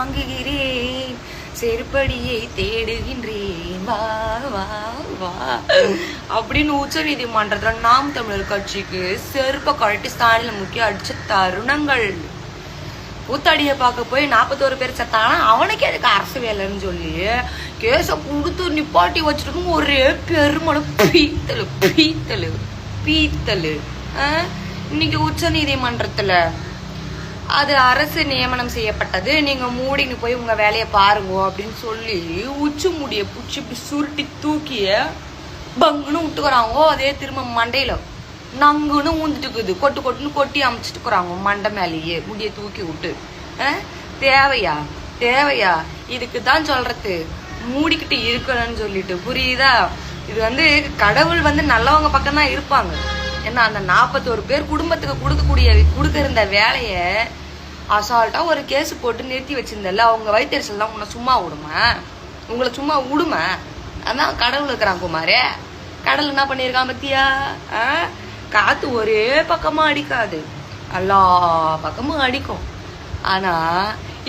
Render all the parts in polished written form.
வாங்குகிறேன், செருப்படியை தேடுகின்றேன், வா வா வா அப்படின்னு உச்ச நீதிமன்றத்துல நாம் தமிழர் கட்சிக்கு செருப்ப கழட்டி ஸ்டாலின் முக்கிய அடிச்ச தருணங்கள். கூத்தாடியை பார்க்க போய் 41 பேர் செத்தாங்கன்னா அவனுக்கே அதுக்கு அரசு வேலைன்னு சொல்லி கேஸ கொடுத்து நிப்பாட்டி வச்சிருக்கும். ஒரே பெருமளவு பீத்தலு பீத்தலு பீத்தலு. இன்னைக்கு உச்ச நீதிமன்றத்துல அது அரசு நியமனம் செய்யப்பட்டது, நீங்க மூடின்னு போய் உங்க வேலையை பாருங்க அப்படின்னு சொல்லி உச்சி முடிய புடிச்சு இப்படி சுருட்டி தூக்கிய பங்குன்னு விட்டுக்கிறாங்க. அதே திரும்ப மண்டையில நங்குன்னு ஊந்துட்டுக்குது, கொட்டு கொட்டுன்னு கொட்டி அமைச்சிட்டுக்குறாங்க மண்டை மேலேயே முடிய தூக்கி விட்டு. தேவையா தேவையா? இதுக்கு தான் சொல்றது மூடிக்கிட்டு இருக்கணும்னு சொல்லிட்டு, புரியுதா? இது கடவுள் நல்லவங்க பக்கம் தான் இருப்பாங்க. ஏன்னா அந்த 41 பேர் குடும்பத்துக்கு கொடுக்க இருந்த வேலைய அசால்ட்டா ஒரு கேஸ் போட்டு நிறுத்தி வச்சிருந்தல, அவங்க வயிற்றுச்சல் தான் உன்னை சும்மா விடுமா? உங்களை சும்மா விடுமா? அதான் கடவுள் இருக்கிறான் குமாரே. கடவுள் என்ன பண்ணியிருக்கான் பத்தியா? காத்து ஒரே பக்கமா அடிக்காது, எல்லா பக்கமும் அடிக்கும். ஆனா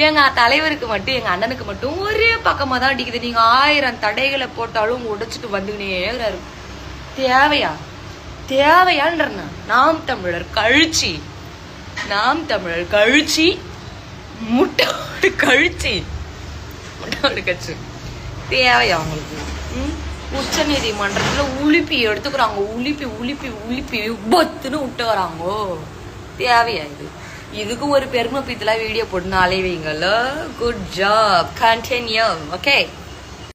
எங்க தலைவருக்கு மட்டும், எங்க அண்ணனுக்கு மட்டும் ஒரே பக்கமா தான் அடிக்குது. நீங்க 1000 தடைகளை போட்டாலும் உடைச்சிட்டு வந்துக்கினே இருக்கிறாரு. தேவையா தேவையான்ற நாம் தமிழர் கழிச்சி, நாம் தமிழர் கழிச்சி, முட்டோடு கழிச்சி, முட்டோடு கட்சி தேவையா உங்களுக்கு? உச்ச நீதிமன்றத்துல உளிப்பி எடுத்துக்கிறாங்க, உளிப்பி உளிப்பி உளிப்பி பத்துன்னு விட்டு வராங்கோ. தேவையா இது? இதுக்கு ஒரு பெருமை பீத்தலா வீடியோ போட்டு அலைவீங்களோ. Good job, continue. ஓகே.